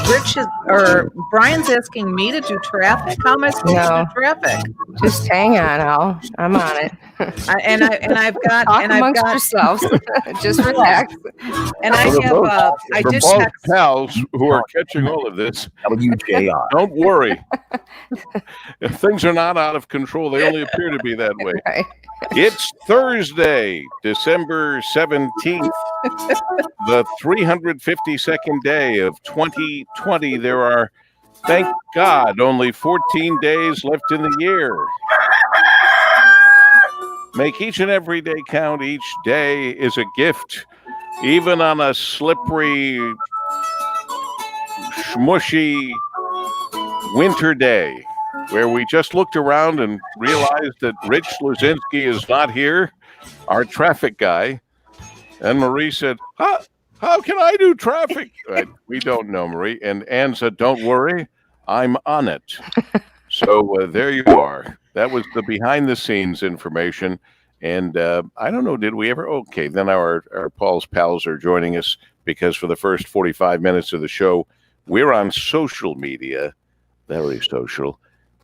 Rich or Brian's asking me to do traffic. How am I supposed to do traffic? Just hang on, I'm on it. I've got talk amongst yourselves. Just relax. And I have I did text pals who are catching all of this. WJR. Don't worry. If things are not out of control, they only appear to be that way. Right. It's Thursday, December 17th, the 352nd day of 2020. There are, thank God, only 14 days left in the year. Make each and every day count. Each day is a gift, even on a slippery, smushy winter day, where we just looked around and realized that Rich Luzinski is not here, our traffic guy. And Marie said, how can I do traffic? We don't know, Marie. And Ann said, don't worry, I'm on it. So there you are. That was the behind-the-scenes information. And I don't know, did we ever? Okay, then our Paul's pals are joining us because for the first 45 minutes of the show, we're on social media, very social,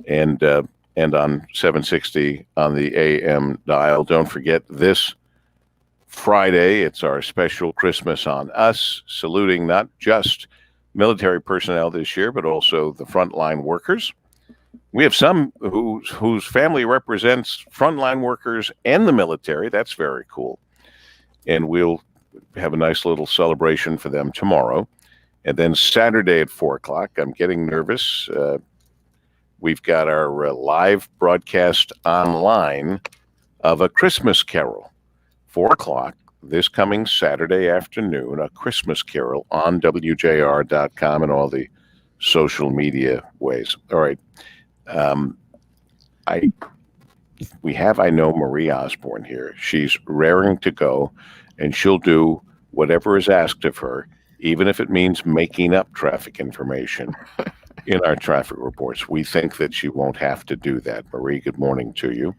and on 760 on the AM dial. Don't forget this Friday, it's our special Christmas on Us, saluting not just military personnel this year, but also the frontline workers. We have some whose family represents frontline workers and the military. That's very cool. And we'll have a nice little celebration for them tomorrow. And then Saturday at 4 o'clock, I'm getting nervous. We've got our live broadcast online of A Christmas Carol. 4 o'clock this coming Saturday afternoon, A Christmas Carol on WJR.com and all the social media ways. All right. I know Marie Osborne here. She's raring to go, and she'll do whatever is asked of her, even if it means making up traffic information in our traffic reports. We think that she won't have to do that. Marie, good morning to you.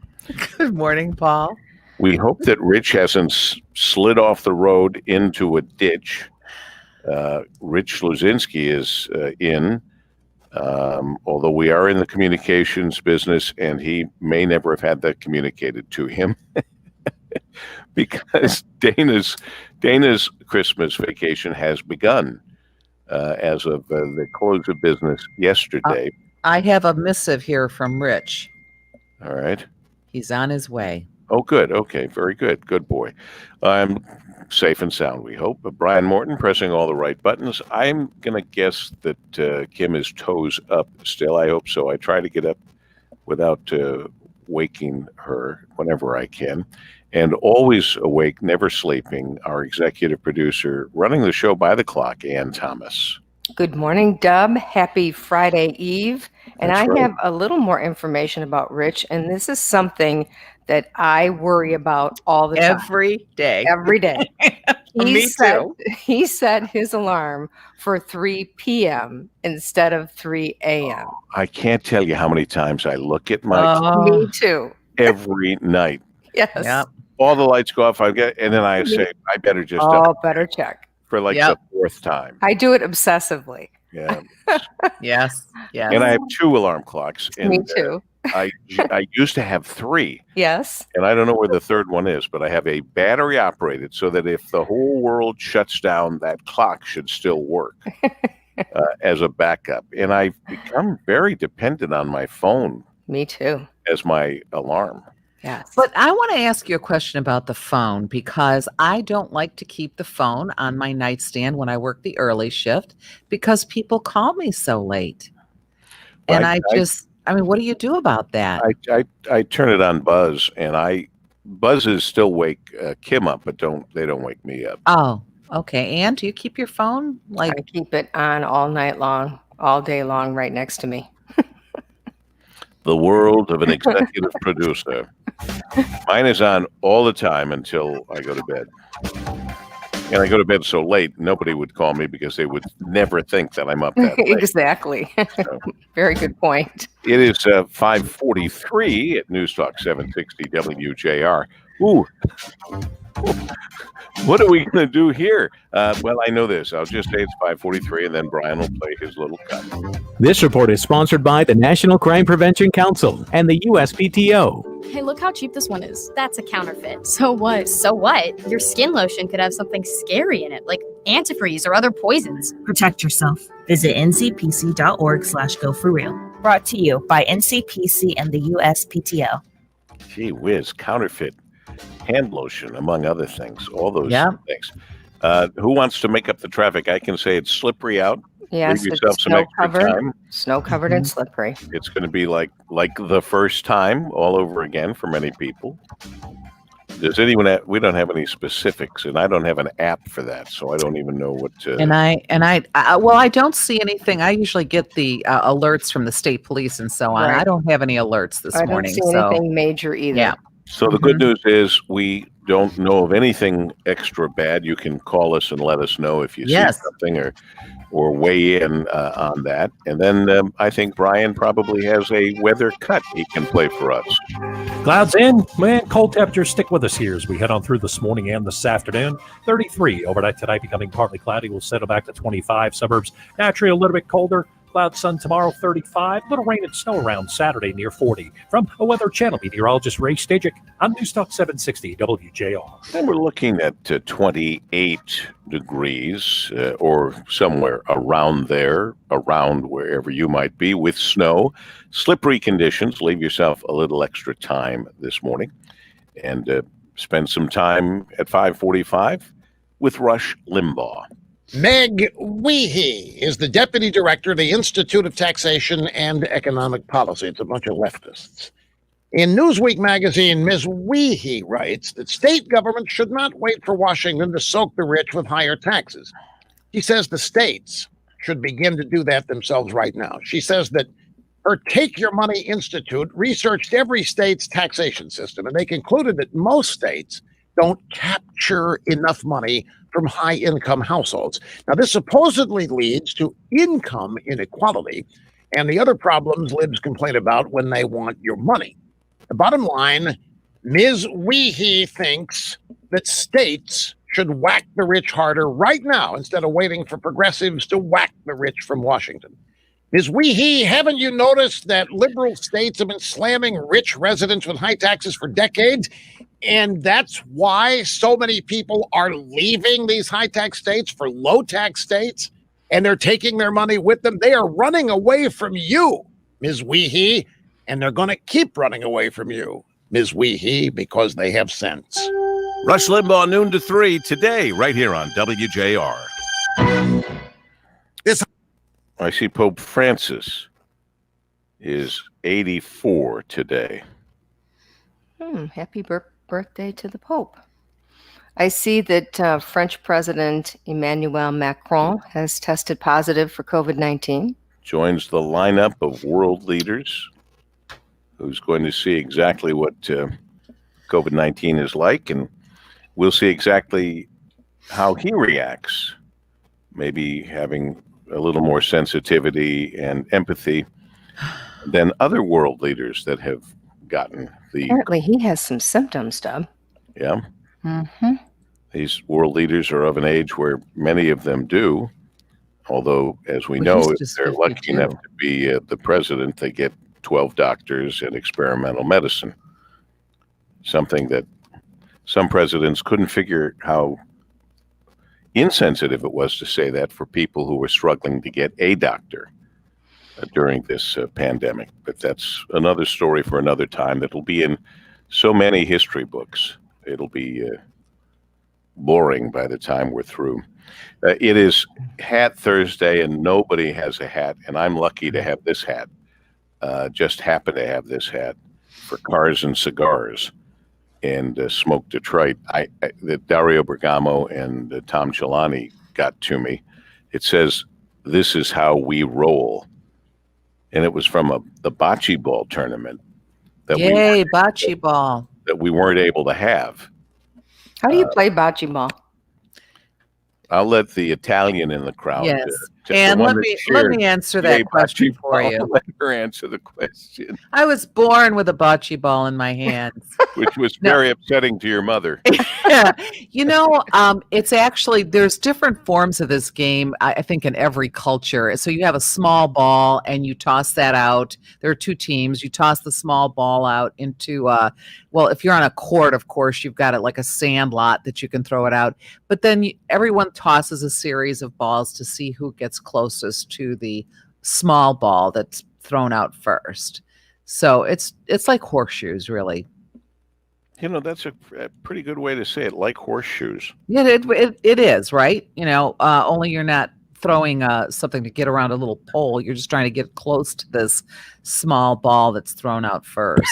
Good morning, Paul. We hope that Rich hasn't slid off the road into a ditch. Rich Luzinski is in. Although we are in the communications business, and he may never have had that communicated to him because Dana's Christmas vacation has begun as of the close of business yesterday. I have a missive here from Rich. All right. He's on his way. Oh, good. Okay, very good. Good boy. I'm safe and sound, we hope. But Brian Morton pressing all the right buttons. I'm going to guess that Kim is toes up still. I hope so. I try to get up without waking her whenever I can. And always awake, never sleeping, our executive producer running the show by the clock, Ann Thomas. Good morning, Dub. Happy Friday Eve. And That's right. have a little more information about Rich, and this is something that I worry about all the time. Every day. Me too. He set his alarm for 3 p.m. instead of 3 a.m. I can't tell you how many times I look at my Me too. every night. Yes. Yep. All the lights go off, and then I say, I better just better check. for like the fourth time. I do it obsessively. Yeah. Yes. And I have 2 alarm clocks. And, Me too. I used to have 3. Yes. And I don't know where the third one is, but I have a battery operated so that if the whole world shuts down, that clock should still work as a backup. And I've become very dependent on my phone. Me too. As my alarm. Yes. But I want to ask you a question about the phone, because I don't like to keep the phone on my nightstand when I work the early shift because people call me so late. And I mean, what do you do about that? I turn it on buzz, and buzzes still wake Kim up, but they don't wake me up. Oh, okay. And do you keep your phone I keep it on all night long, all day long, right next to me. The world of an executive producer. Mine is on all the time until I go to bed. And I go to bed so late, nobody would call me because they would never think that I'm up that late. Exactly. So, very good point. It is 5:43 at News Talk 760 WJR. Ooh, What are we going to do here? Well, I know this. I'll just say it's 5:43, and then Brian will play his little cut. This report is sponsored by the National Crime Prevention Council and the USPTO. Hey, look how cheap this one is. That's a counterfeit. So what? So what? Your skin lotion could have something scary in it, like antifreeze or other poisons. Protect yourself. Visit ncpc.org/go4real. Brought to you by NCPC and the USPTO. Gee whiz, counterfeit hand lotion, among other things. All those things. Who wants to make up the traffic? I can say it's slippery out. Yes, Leave yourself it's some extra snow-covered. time. Snow-covered and slippery. It's going to be like the first time all over again for many people. Does anyone have, we don't have any specifics, and I don't have an app for that, so I don't even know what to... I don't see anything. I usually get the alerts from the state police and so on. Right. I don't have any alerts this morning. I don't see anything major either. Yeah. So the good news is we don't know of anything extra bad. You can call us and let us know if you see something or weigh in on that. And then I think Brian probably has a weather cut he can play for us. Clouds in, man, cold temperatures stick with us here as we head on through this morning and this afternoon. 33 overnight tonight, becoming partly cloudy. We'll settle back to 25. Suburbs naturally a little bit colder. Cloud sun tomorrow, 35. Little rain and snow around Saturday near 40. From a Weather Channel meteorologist Ray Stajic, I'm Newstalk 760 WJR. And we're looking at 28 degrees or somewhere around there, around wherever you might be, with snow. Slippery conditions. Leave yourself a little extra time this morning. And spend some time at 5:45 with Rush Limbaugh. Meg Weehee is the deputy director of the Institute of Taxation and Economic Policy. It's a bunch of leftists. In Newsweek magazine, Ms. Weehee writes that state governments should not wait for Washington to soak the rich with higher taxes. She says the states should begin to do that themselves right now. She says that her Take Your Money Institute researched every state's taxation system, and they concluded that most states don't capture enough money from high-income households. Now, this supposedly leads to income inequality and the other problems libs complain about when they want your money. The bottom line, Ms. Weehee thinks that states should whack the rich harder right now instead of waiting for progressives to whack the rich from Washington. Ms. Weehee, haven't you noticed that liberal states have been slamming rich residents with high taxes for decades? And that's why so many people are leaving these high-tax states for low-tax states, and they're taking their money with them. They are running away from you, Ms. Weehee, and they're going to keep running away from you, Ms. Weehee, because they have sense. Rush Limbaugh, noon to 3 today, right here on WJR. I see Pope Francis is 84 today. Happy birthday to the Pope. I see that French President Emmanuel Macron has tested positive for COVID-19. Joins the lineup of world leaders who's going to see exactly what COVID-19 is like, and we'll see exactly how he reacts, maybe having a little more sensitivity and empathy than other world leaders that have gotten the... Apparently he has some symptoms, Dub. Yeah. These world leaders are of an age where many of them do, although, as we know, if they're lucky enough to be the president, they get 12 doctors and experimental medicine, something that some presidents couldn't figure how insensitive it was to say that for people who were struggling to get a doctor during this pandemic. But that's another story for another time that'll be in so many history books. It'll be boring by the time we're through. It is Hat Thursday, and nobody has a hat, and I'm lucky to have this hat. Just happen to have this hat for Cars and Cigars and Smoke Detroit. That Dario Bergamo and Tom Chelani got to me. It says, "This is how we roll." And it was from the bocce ball tournament. Bocce ball. That we weren't able to have. How do you play bocce ball? I'll let the Italian in the crowd And let me answer that question for you. Let her answer the question. I was born with a bocce ball in my hands, which was very upsetting to your mother. Yeah. It's actually, there's different forms of this game, I think, in every culture. So you have a small ball and you toss that out. There are two teams. You toss the small ball out into, well, if you're on a court, of course, you've got it like a sand lot that you can throw it out. But then everyone tosses a series of balls to see who gets closest to the small ball that's thrown out first. So it's like horseshoes, really. That's a pretty good way to say it, like horseshoes. Yeah, it is, right? Only you're not throwing something to get around a little pole. You're just trying to get close to this small ball that's thrown out first.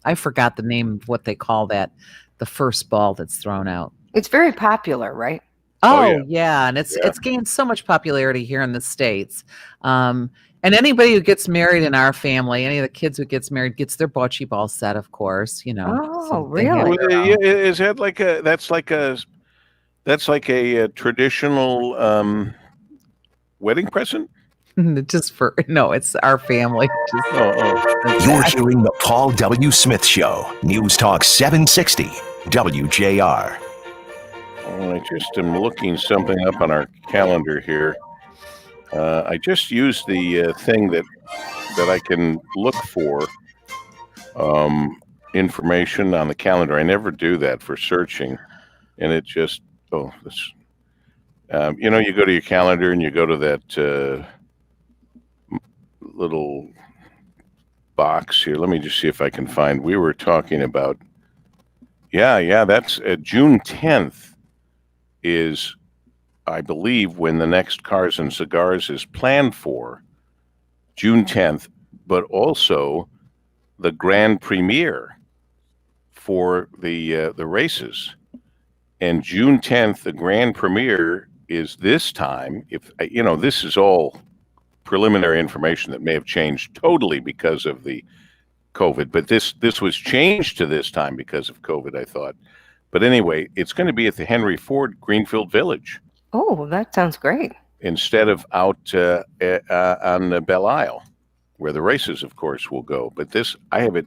I forgot the name of what they call that, the first ball that's thrown out. It's very popular, right? Oh yeah. And it's gained so much popularity here in the States. And anybody who gets married in our family, any of the kids who gets married, gets their bocce ball set, of course. Oh, so really? Is that that's like a traditional wedding present? It's our family. You're hearing the Paul W. Smith Show, News Talk 760, WJR. I just am looking something up on our calendar here. I just used the thing that I can look for information on the calendar. I never do that for searching, and it just you go to your calendar and you go to that little box here. Let me just see if I can find. We were talking about. That's June 10th is, I believe, when the next Cars and Cigars is planned for, June 10th, but also the grand premiere for the races. And June 10th, the grand premiere is this time. This is all preliminary information that may have changed totally because of the COVID, but this was changed to this time because of COVID, I thought. But anyway, it's going to be at the Henry Ford Greenfield Village. Oh, that sounds great. Instead of out on Belle Isle, where the races, of course, will go. But I have it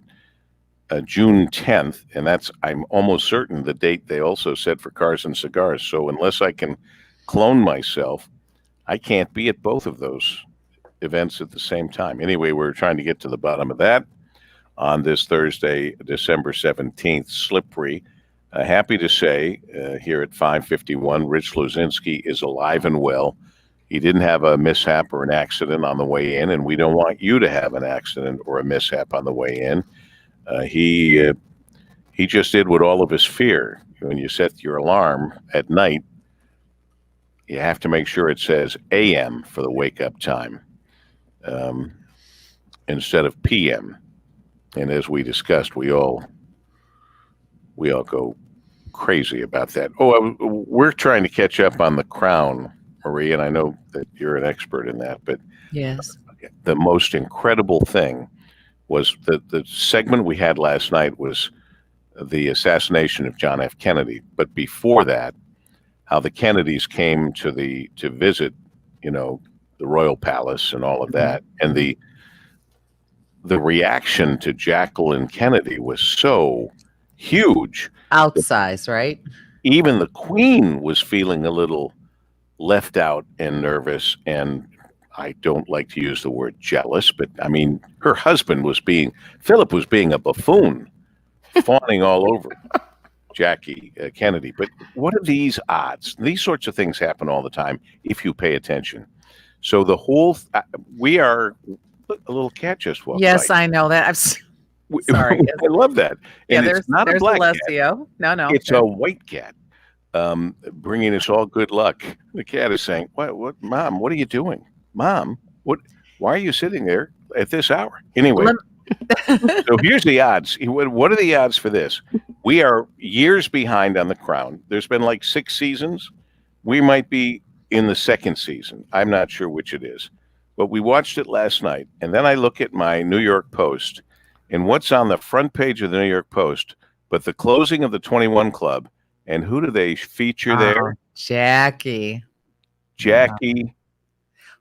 June 10th, and I'm almost certain the date they also said for Cars and Cigars. So unless I can clone myself, I can't be at both of those events at the same time. Anyway, we're trying to get to the bottom of that on this Thursday, December 17th, slippery. Happy to say here at 5:51, Rich Luzinski is alive and well. He didn't have a mishap or an accident on the way in, and we don't want you to have an accident or a mishap on the way in. He just did what all of us fear. When you set your alarm at night, you have to make sure it says AM for the wake-up time instead of PM. And as we discussed, we all go crazy about that. We're trying to catch up on The Crown, Marie, and I know that you're an expert in that, but yes, the most incredible thing was the segment we had last night was the assassination of John F. Kennedy. But before that, how the Kennedys came to visit, the Royal Palace and all of that, and the reaction to Jacqueline Kennedy was so huge. Outsized, right? Even the Queen was feeling a little left out and nervous, and I don't like to use the word jealous, but I mean, her husband Philip was being a buffoon, fawning all over Jackie Kennedy. But what are these odds? These sorts of things happen all the time if you pay attention. So the whole, we are, a little cat just walked Yes, by. I know that. I'm sorry. I love that. And there's it's not a black Alessio. cat. No. It's a white cat, bringing us all good luck. The cat is saying, "What, Mom? What are you doing, Mom? Why are you sitting there at this hour?" Anyway, so here's the odds. What are the odds for this? We are years behind on The Crown. There's been like 6 seasons. We might be in the 2nd season. I'm not sure which it is, but we watched it last night, and then I look at my New York Post. And what's on the front page of the New York Post but the closing of the 21 Club? And who do they feature there? Jackie. Jackie.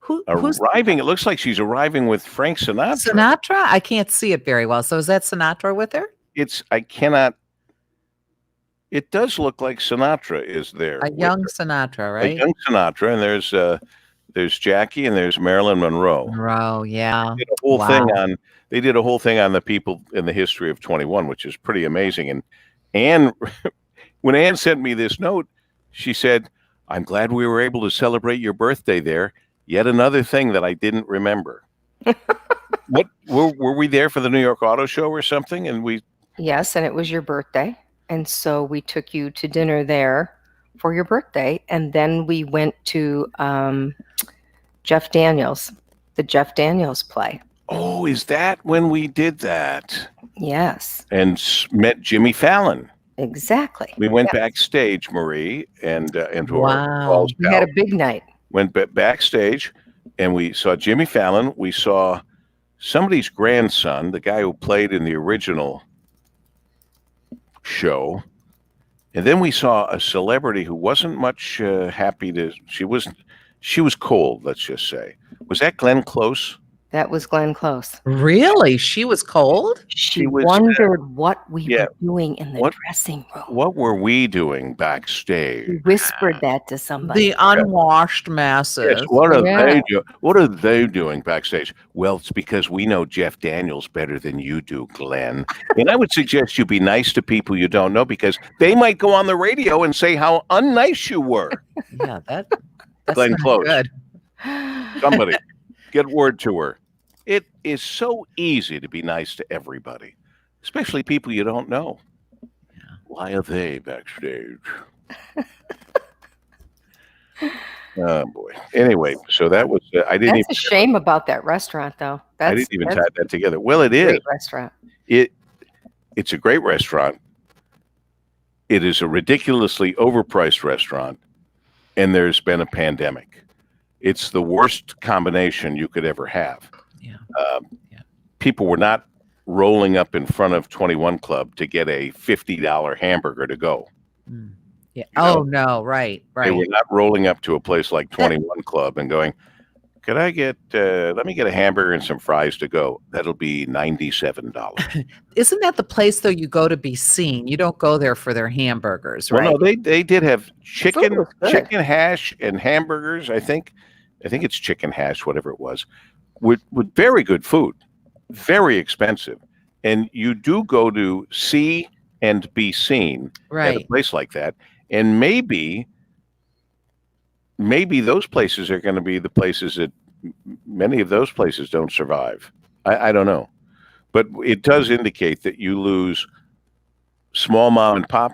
Who's arriving. It looks like she's arriving with Frank Sinatra. Sinatra? I can't see it very well. So is that Sinatra with her? I cannot. It does look like Sinatra is there. A young Sinatra, A right? young Sinatra, and there's Jackie and there's Marilyn Monroe. Monroe, yeah. They did a whole Wow. thing on. They did a whole thing on the people in the history of 21, which is pretty amazing. And Anne, when Anne sent me this note, she said, "I'm glad we were able to celebrate your birthday there. Yet another thing that I didn't remember." What were we there for the New York Auto Show or something? And we Yes, and it was your birthday. And so we took you to dinner there for your birthday. And then we went to Jeff Daniels, the Jeff Daniels play. Oh, is that when we did that? Yes, And met Jimmy Fallon. exactly. We went Yes. backstage, Marie, and into Wow. Paul's We had a pal. big night. Went backstage, and we saw Jimmy Fallon. We saw somebody's grandson, the guy who played in the original show, and then we saw a celebrity who wasn't much happy to. She was cold. Let's just say, was that Glenn Close? That was Glenn Close. Really? She was cold? She was, wondered what we yeah. were doing in the What- dressing room. What were we doing backstage? We whispered that to somebody. The unwashed masses. Yes, what are Yeah. they doing? What are they doing backstage? Well, it's because we know Jeff Daniels better than you do, Glenn. And I would suggest you be nice to people you don't know, because they might go on the radio and say how unnice you were. Yeah, that's Glenn not Close. good. Somebody get word to her. It is so easy to be nice to everybody, especially people you don't know. Why are they backstage? Oh boy. Anyway, so that was I didn't That's a shame about that restaurant, though. I That's didn't even that's tie that together. Well, it a is. great restaurant. It's a great restaurant. It is a ridiculously overpriced restaurant, and there's been a pandemic. It's the worst combination you could ever have. Yeah. Yeah. People were not rolling up in front of 21 Club to get a $50 hamburger to go. Mm. Yeah. You know, Oh no, right, They were right. not rolling up to a place like 21 Club and going, "Could I get, let me get a hamburger and some fries to go. That'll be $97. Isn't that the place though you go to be seen? You don't go there for their hamburgers, Well, right? no, they did have chicken was good. chicken hash and hamburgers. I think it's chicken hash, whatever it was, with very good food, very expensive. And you do go to see and be seen at a Right. place like that, and maybe those places are going to be the places that many of those places don't survive. I don't know, but it does indicate that you lose small mom and pop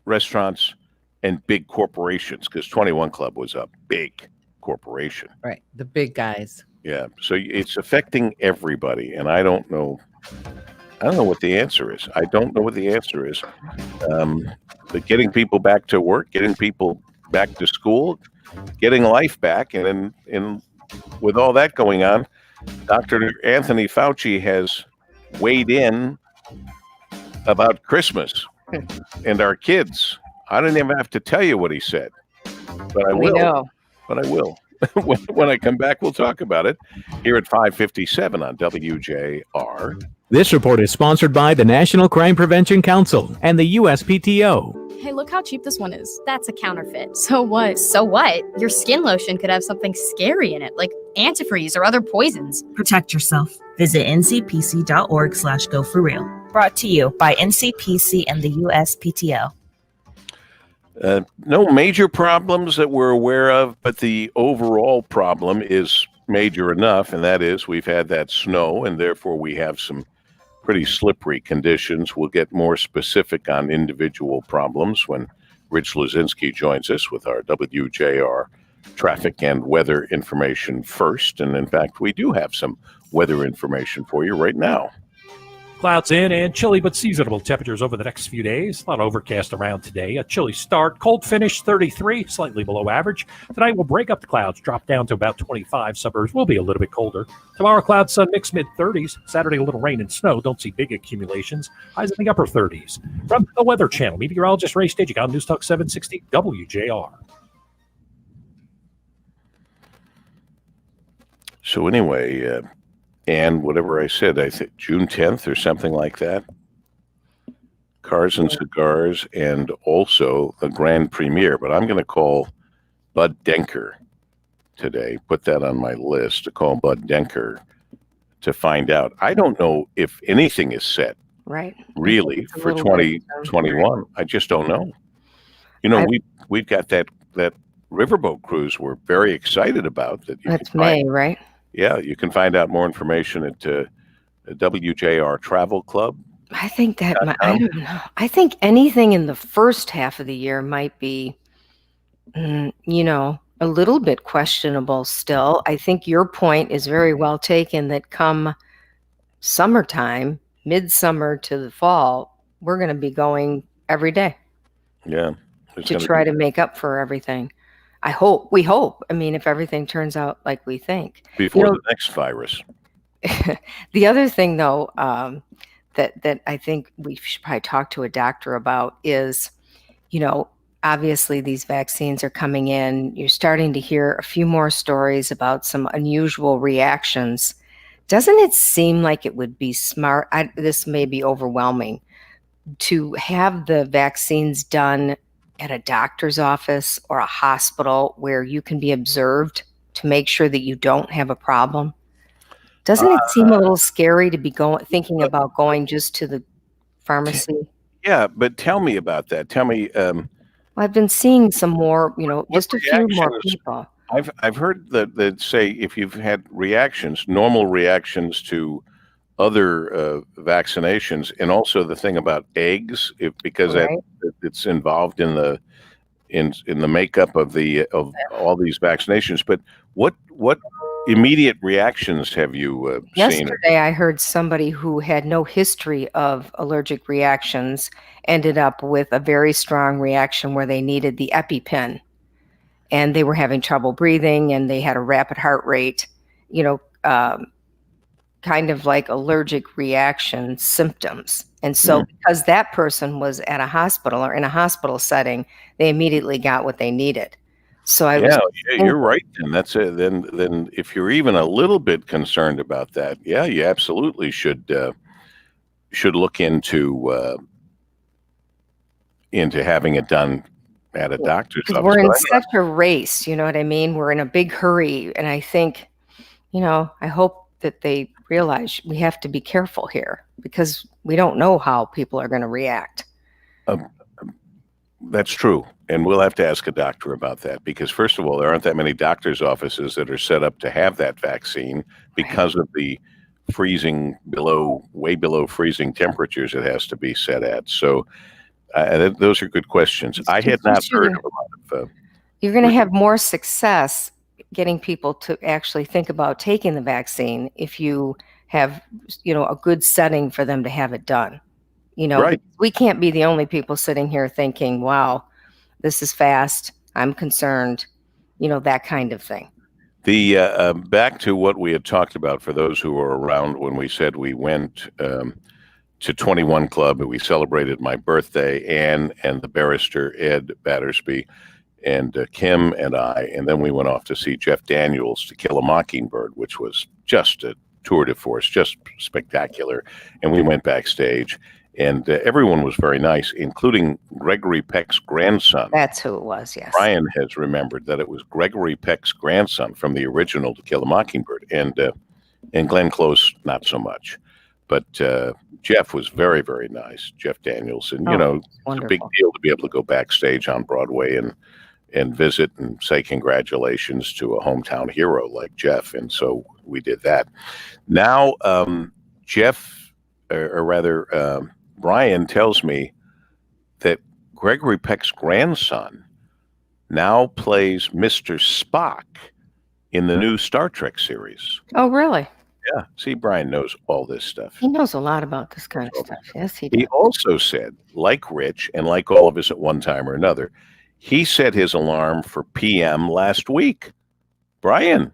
restaurants and big corporations, because 21 Club was a big corporation. Right. The big guys. Yeah, so it's affecting everybody, and I don't know what the answer is. I don't know what the answer is. But getting people back to work, getting people back to school, getting life back, and with all that going on, Dr. Anthony Fauci has weighed in about Christmas and our kids. I don't even have to tell you what he said, but I We will. know. But I will. When I come back, we'll talk about it here at 5:57 on WJR. This report is sponsored by the National Crime Prevention Council and the USPTO. Hey, look how cheap this one is. That's a counterfeit. So what? So what? Your skin lotion could have something scary in it, like antifreeze or other poisons. Protect yourself. Visit ncpc.org/go-for-real. Brought to you by NCPC and the USPTO. No major problems that we're aware of, but the overall problem is major enough, and that is we've had that snow, and therefore we have some pretty slippery conditions. We'll get more specific on individual problems when Rich Luzinski joins us with our WJR traffic and weather information first. And in fact, we do have some weather information for you right now. Clouds in and chilly but seasonable temperatures over the next few days. A lot of overcast around today. A chilly start. Cold finish 33, slightly below average. Tonight we'll break up the clouds, drop down to about 25. Suburbs will be a little bit colder. Tomorrow, cloud, sun mix mid-30s. Saturday, a little rain and snow. Don't see big accumulations. Highs in the upper 30s. From the Weather Channel, meteorologist Ray Staging on News Talk 760 WJR. So anyway, and whatever I said, I think June 10th or something like that. Cars and Cigars, and also the grand premiere. But I'm going to call Bud Denker today. Put that on my list to call Bud Denker to find out. I don't know if anything is set Right. really for 2021. I just don't know. You know, we've got that riverboat cruise we're very excited about. That's May, right? Yeah, you can find out more information at WJR Travel Club. I think I don't know. I think anything in the first half of the year might be, a little bit questionable still. I think your point is very well taken that come summertime, midsummer to the fall, we're going to be going every day. Yeah. To try to make up for everything. We hope. I mean, if everything turns out like we think. Before the next virus. The other thing, though, that I think we should probably talk to a doctor about is, obviously these vaccines are coming in. You're starting to hear a few more stories about some unusual reactions. Doesn't it seem like it would be smart? This may be overwhelming to have the vaccines done at a doctor's office or a hospital where you can be observed to make sure that you don't have a problem. Doesn't it seem a little scary to be thinking about going just to the pharmacy? Yeah, but tell me about that. Tell me. I've been seeing some more, just a few more people. I've heard that say if you've had normal reactions to other vaccinations, and also the thing about eggs, because it's involved in the makeup of all these vaccinations. But what immediate reactions have you seen? Yesterday, I heard somebody who had no history of allergic reactions ended up with a very strong reaction where they needed the EpiPen, and they were having trouble breathing, and they had a rapid heart rate, kind of like allergic reaction symptoms. And so because that person was at a hospital or in a hospital setting, they immediately got what they needed. So you're right. And that's it. Then if you're even a little bit concerned about that, you absolutely should look into having it done at a doctor's office. We're in such a race, you know what I mean? We're in a big hurry. And I think, I hope that they realize we have to be careful here because we don't know how people are going to react. That's true. And we'll have to ask a doctor about that because, first of all, there aren't that many doctor's offices that are set up to have that vaccine because of the way below freezing temperatures it has to be set at. So those are good questions. I had not heard of a lot of... You're going to have more success getting people to actually think about taking the vaccine if you have, a good setting for them to have it done. Right. We can't be the only people sitting here thinking, wow, this is fast, I'm concerned, that kind of thing. The back to what we had talked about for those who were around when we said we went to 21 Club and we celebrated my birthday, Anne and the barrister Ed Battersby and Kim and I, and then we went off to see Jeff Daniels' To Kill a Mockingbird, which was just a tour de force, just spectacular. And we went backstage, and everyone was very nice, including Gregory Peck's grandson. That's who it was, yes. Brian has remembered that it was Gregory Peck's grandson from the original To Kill a Mockingbird, and Glenn Close, not so much. But Jeff was very, very nice, Jeff Daniels. And, it's a big deal to be able to go backstage on Broadway and visit and say congratulations to a hometown hero like Jeff. And so we did that. Now, Brian tells me that Gregory Peck's grandson now plays Mr. Spock in the new Star Trek series. Oh, really? Yeah. See, Brian knows all this stuff. He knows a lot about this kind of stuff. Yes, he does. He also said, like Rich and like all of us at one time or another, he set his alarm for PM last week. Brian.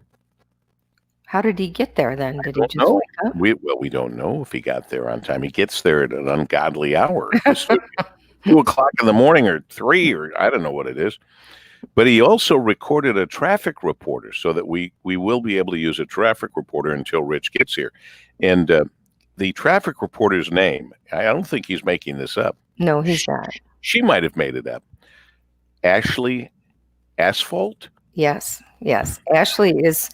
How did he get there then? Did he just wake up? We don't know if he got there on time. He gets there at an ungodly hour. 2 o'clock in the morning or 3, or I don't know what it is. But he also recorded a traffic reporter so that we will be able to use a traffic reporter until Rich gets here. And the traffic reporter's name, I don't think he's making this up. No, he's not. She might have made it up. Ashley Asphalt? Yes. Ashley is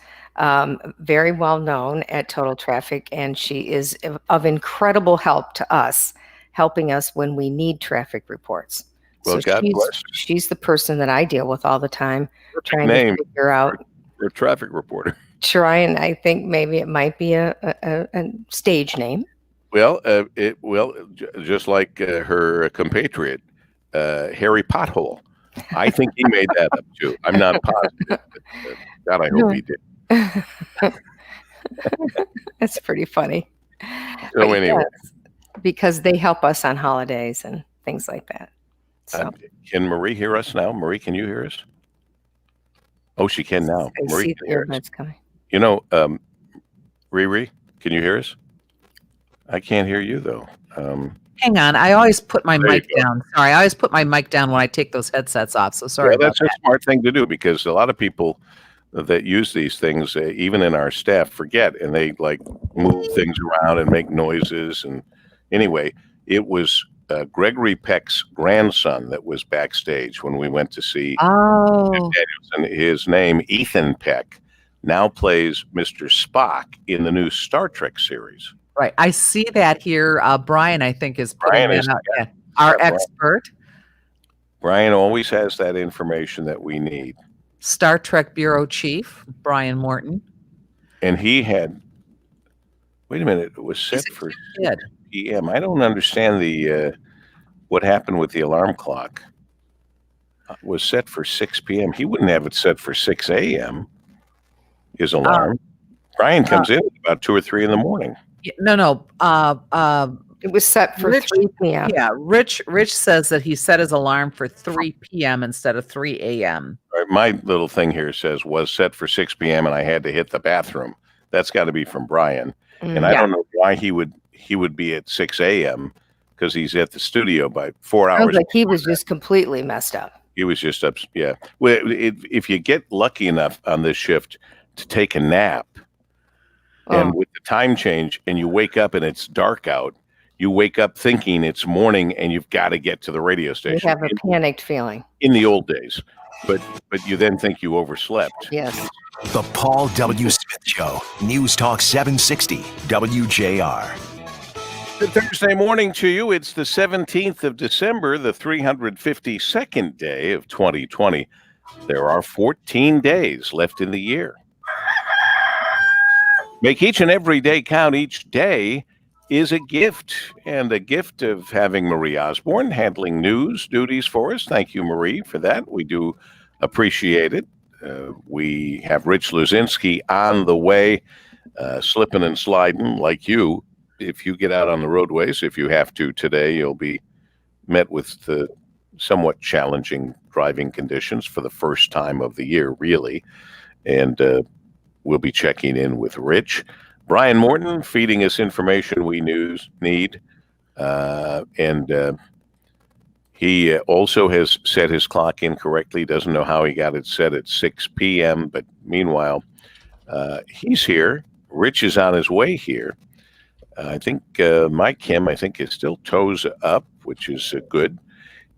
very well known at Total Traffic, and she is of incredible help to us, helping us when we need traffic reports. Well, God bless her. She's the person that I deal with all the time, trying Name to figure out. for traffic reporter. Trying, I think maybe it might be a stage name. Well, just like her compatriot, Harry Pothole. I think he made that up too. I'm not positive. But, God, I hope he did. That's pretty funny. So anyway, yes, because they help us on holidays and things like that. So can Marie hear us now? Marie, can you hear us? Oh, she can now. I Marie see can the hear us. earbuds coming. You know, Riri, can you hear us? I can't hear you though. Hang on. I always put my There you mic go. down. Sorry. I always put my mic down when I take those headsets off. So sorry Well, about that's a that. smart thing to do because a lot of people that use these things, even in our staff, forget and they like move things around and make noises. And anyway, it was Gregory Peck's grandson that was backstage when we went to see Oh, Daniels, and his name, Ethan Peck, now plays Mr. Spock in the new Star Trek series. right. I see that here. Brian, I think, is putting Brian is that out. the Yeah. Our Brian. expert, Brian always has that information that we need. Star Trek Bureau Chief, Brian Morton. And he had, wait a minute, it was set He's a for kid. 6 p.m. I don't understand the what happened with the alarm clock. It was set for 6 p.m. He wouldn't have it set for 6 a.m. His alarm. Brian comes in at about 2 or 3 in the morning. No. It was set for Rich- 3 p.m. Yeah, Rich says that he set his alarm for 3 p.m. instead of 3 a.m. All right, my little thing here says was set for 6 p.m. and I had to hit the bathroom. That's got to be from Brian. And I don't know why he would be at 6 a.m. because he's at the studio by 4 Sounds hours. like he was just completely messed up. He was just up. Yeah. Well, if you get lucky enough on this shift to take a nap, and with the time change, and you wake up and it's dark out, you wake up thinking it's morning and you've got to get to the radio You station. have a panicked feeling. In the old days, but you then think you overslept. Yes. The Paul W. Smith Show. News Talk 760 WJR. Good Thursday morning to you. It's the 17th of December, the 352nd day of 2020. There are 14 days left in the year. Make each and every day count. Each day is a gift, and a gift of having Marie Osborne handling news duties for us. Thank you, Marie, for that. We do appreciate it. We have Rich Luzinski on the way, slipping and sliding like you. If you get out on the roadways, if you have to today, you'll be met with the somewhat challenging driving conditions for the first time of the year, really. And we'll be checking in with Rich. Brian Morton feeding us information we need. And he also has set his clock incorrectly. Doesn't know how he got it set at 6 p.m. But meanwhile, he's here. Rich is on his way here. I think Mike Kim, is still toes up, which is good.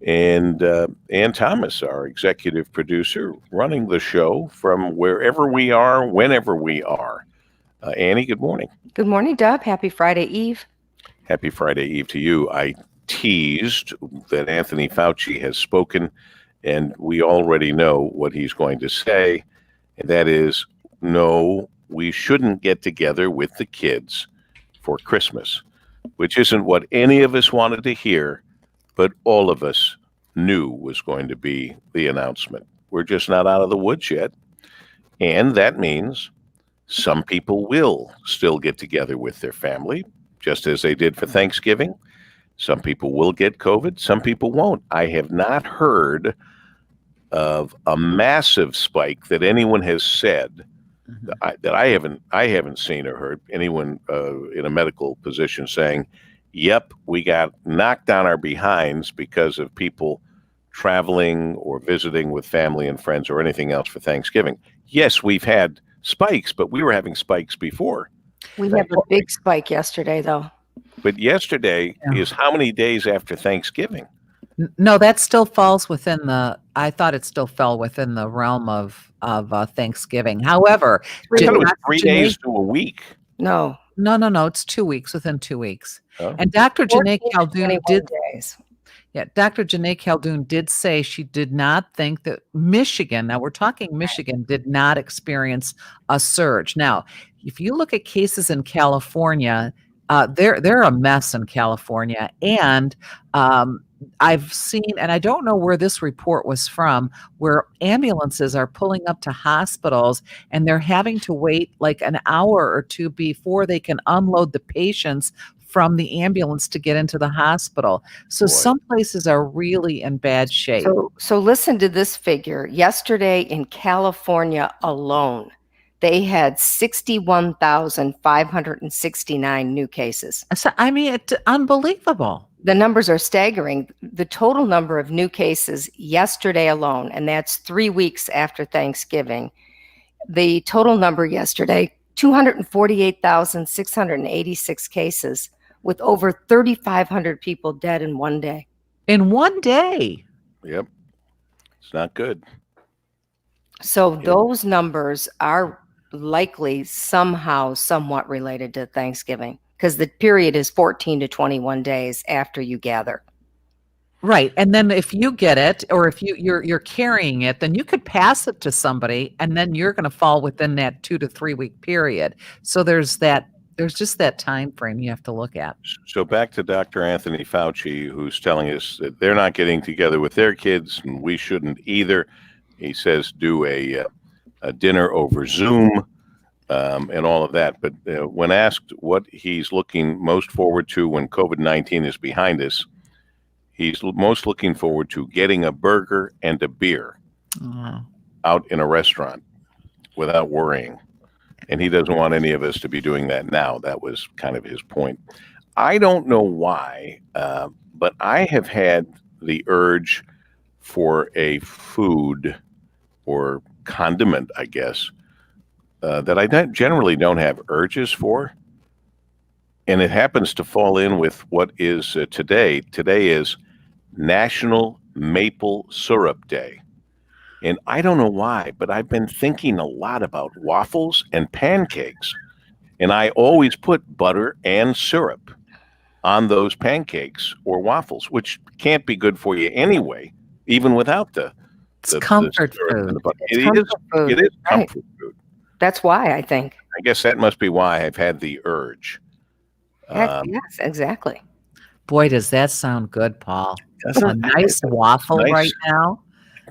And Ann Thomas, our executive producer, running the show from wherever we are, whenever we are. Annie, good morning. Good morning, Dub. Happy Friday Eve. Happy Friday Eve to you. I teased that Anthony Fauci has spoken, and we already know what he's going to say. And that is, no, we shouldn't get together with the kids for Christmas, which isn't what any of us wanted to hear, but all of us knew was going to be the announcement. We're just not out of the woods yet. And that means some people will still get together with their family, just as they did for Thanksgiving. Some people will get COVID. Some people won't. I have not heard of a massive spike that anyone has said that I haven't seen or heard anyone in a medical position saying, yep, we got knocked on our behinds because of people traveling or visiting with family and friends or anything else for Thanksgiving. Yes, we've had spikes, but we were having spikes before. We had a big spike yesterday, though. But yesterday Yeah. is how many days after Thanksgiving? No, that still falls within I thought it still fell within the realm of Thanksgiving. However, I thought it was Dr. 3 days to a week. No. No, it's 2 weeks, within 2 weeks. Oh. And Dr. Janae 14 to Khaldun 21 did days. Yeah, Dr. Janae Khaldun did say she did not think that Michigan, now we're talking Michigan, did not experience a surge. Now, if you look at cases in California, they're a mess in California. And I've seen, and I don't know where this report was from, where ambulances are pulling up to hospitals and they're having to wait like an hour or two before they can unload the patients from the ambulance to get into the hospital. So Boy. some places are really in bad shape. So listen to this figure. Yesterday in California alone, they had 61,569 new cases. So, I mean, it's unbelievable. The numbers are staggering. The total number of new cases yesterday alone, and that's 3 weeks after Thanksgiving, the total number yesterday, 248,686 cases, with over 3,500 people dead in one day. In one day. Yep. It's not good. So those numbers are likely somehow somewhat related to Thanksgiving, because the period is 14 to 21 days after you gather. Right. And then if you get it, or if you're carrying it, then you could pass it to somebody, and then you're going to fall within that 2 to 3 week period. So there's just that time frame you have to look at. So back to Dr. Anthony Fauci, who's telling us that they're not getting together with their kids, and we shouldn't either. He says do a dinner over Zoom and all of that. But when asked what he's looking most forward to when COVID-19 is behind us, he's most looking forward to getting a burger and a beer out in a restaurant without worrying. And he doesn't want any of us to be doing that now. That was kind of his point. I don't know why, but I have had the urge for a food or condiment, I guess, that I generally don't have urges for. And it happens to fall in with what is today. Today is National Maple Syrup Day. And I don't know why, but I've been thinking a lot about waffles and pancakes. And I always put butter and syrup on those pancakes or waffles, which can't be good for you anyway, even without the comfort syrup and the food. butter. It's comfort food. It is Right. comfort food. That's why, I think. I guess that must be why I've had the urge. Heck, yes, exactly. Boy, does that sound good, Paul. Doesn't A it? nice waffle Nice. right now.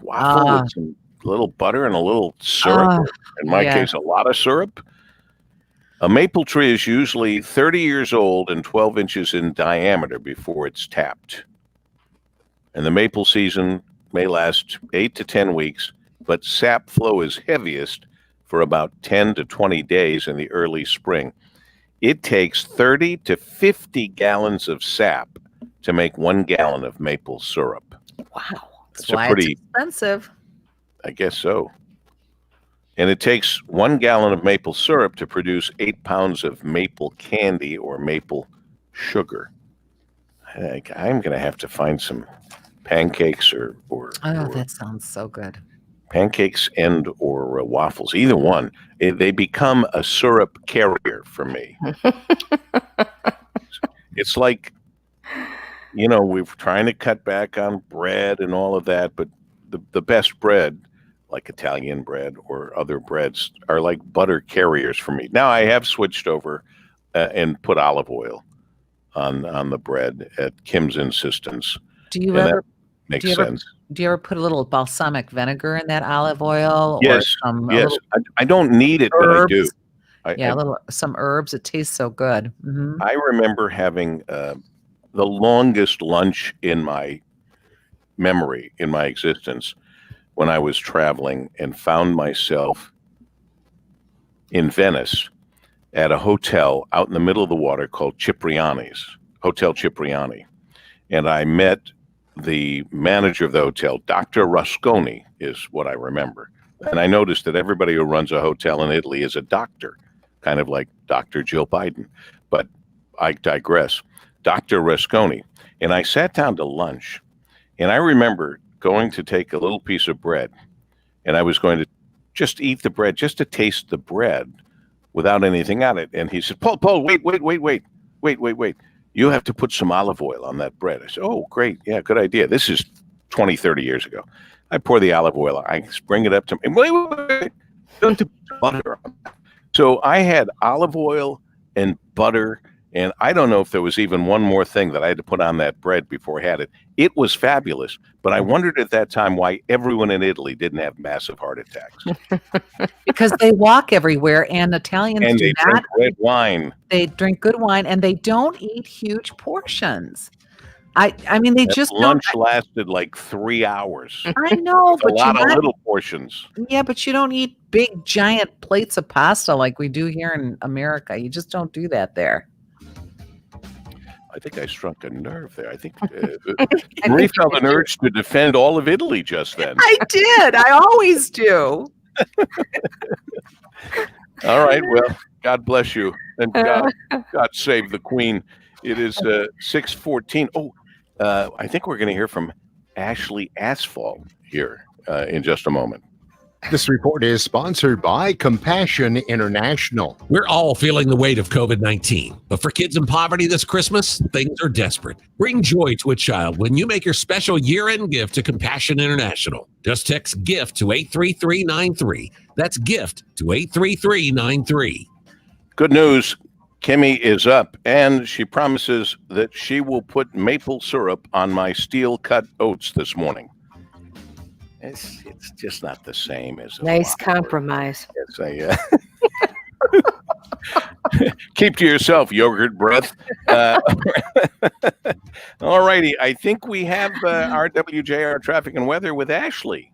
Waffle with some little butter and a little syrup, or in my case, a lot of syrup. A maple tree is usually 30 years old and 12 inches in diameter before it's tapped. And the maple season may last 8 to 10 weeks, but sap flow is heaviest for about 10 to 20 days in the early spring. It takes 30 to 50 gallons of sap to make 1 gallon of maple syrup. Wow. It's That's why it's expensive. I guess so. And it takes 1 gallon of maple syrup to produce 8 pounds of maple candy or maple sugar. I'm going to have to find some pancakes or That sounds so good. pancakes or waffles, either one. They become a syrup carrier for me. It's like, we're trying to cut back on bread and all of that, but the best bread, like Italian bread or other breads, are like butter carriers for me. Now I have switched over and put olive oil on the bread at Kim's insistence. Do you and ever that makes do you ever- sense? Do you ever put a little balsamic vinegar in that olive oil? Yes, Or a yes. little I don't need it, but I do. herbs? Some herbs. It tastes so good. Mhm. I remember having the longest lunch in my memory, in my existence, when I was traveling and found myself in Venice at a hotel out in the middle of the water called Cipriani's, Hotel Cipriani. And I met the manager of the hotel, Dr. Rusconi, is what I remember. And I noticed that everybody who runs a hotel in Italy is a doctor, kind of like Dr. Jill Biden. But I digress. Dr. Rusconi. And I sat down to lunch, and I remember going to take a little piece of bread, and I was going to just eat the bread, just to taste the bread without anything on it. And he said, Paul, wait. You have to put some olive oil on that bread. I said, oh, great. Yeah, good idea. This is 20, 30 years ago. I pour the olive oil on. I bring it up to me. Wait. You have to put butter on that. So I had olive oil and butter, and I don't know if there was even one more thing that I had to put on that bread before I had it. It was fabulous, but I wondered at that time why everyone in Italy didn't have massive heart attacks. Because they walk everywhere, and Italians And do they not. drink red wine. They drink good wine, and they don't eat huge portions. I mean, they That just lunch don't. lasted like 3 hours. I know, With but a lot you're of not, little portions. yeah, but you don't eat big, giant plates of pasta like we do here in America. You just don't do that there. I think I struck a nerve there. I think Marie felt an urge to defend all of Italy just then. I did. I always do. All right. Well, God bless you, and God save the Queen. It is 6:14. Oh, I think we're going to hear from Ashley Asphalt here in just a moment. This report is sponsored by Compassion International. We're all feeling the weight of COVID-19, but for kids in poverty this Christmas, things are desperate. Bring joy to a child when you make your special year-end gift to Compassion International. Just text GIFT to 83393. That's GIFT to 83393. Good news. Kimmy is up, and she promises that she will put maple syrup on my steel-cut oats this morning. It's just not the same as a Nice waffle. compromise. It's keep to yourself, yogurt breath. All righty. I think we have our WJR traffic and weather with Ashley.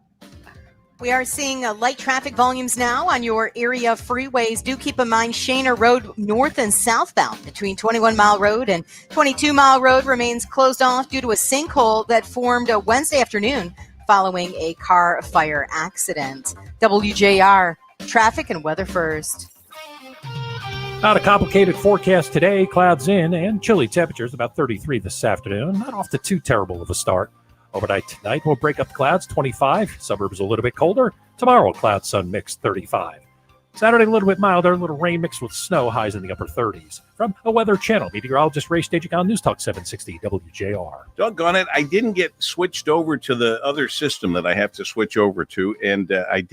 We are seeing light traffic volumes now on your area freeways. Do keep in mind Shaner Road north and southbound between 21 Mile Road and 22 Mile Road remains closed off due to a sinkhole that formed Wednesday afternoon following a car fire accident. WJR traffic and weather first. Not a complicated forecast today. Clouds in and chilly temperatures, about 33 this afternoon. Not off to too terrible of a start. Overnight tonight, we'll break up the clouds, 25. Suburbs a little bit colder. Tomorrow, cloud sun mix, 35. Saturday, a little bit milder, a little rain mixed with snow, highs in the upper 30s. From a Weather Channel, meteorologist Ray Stagik on News Talk 760 WJR. Doggone it. I didn't get switched over to the other system that I have to switch over to, and I didn't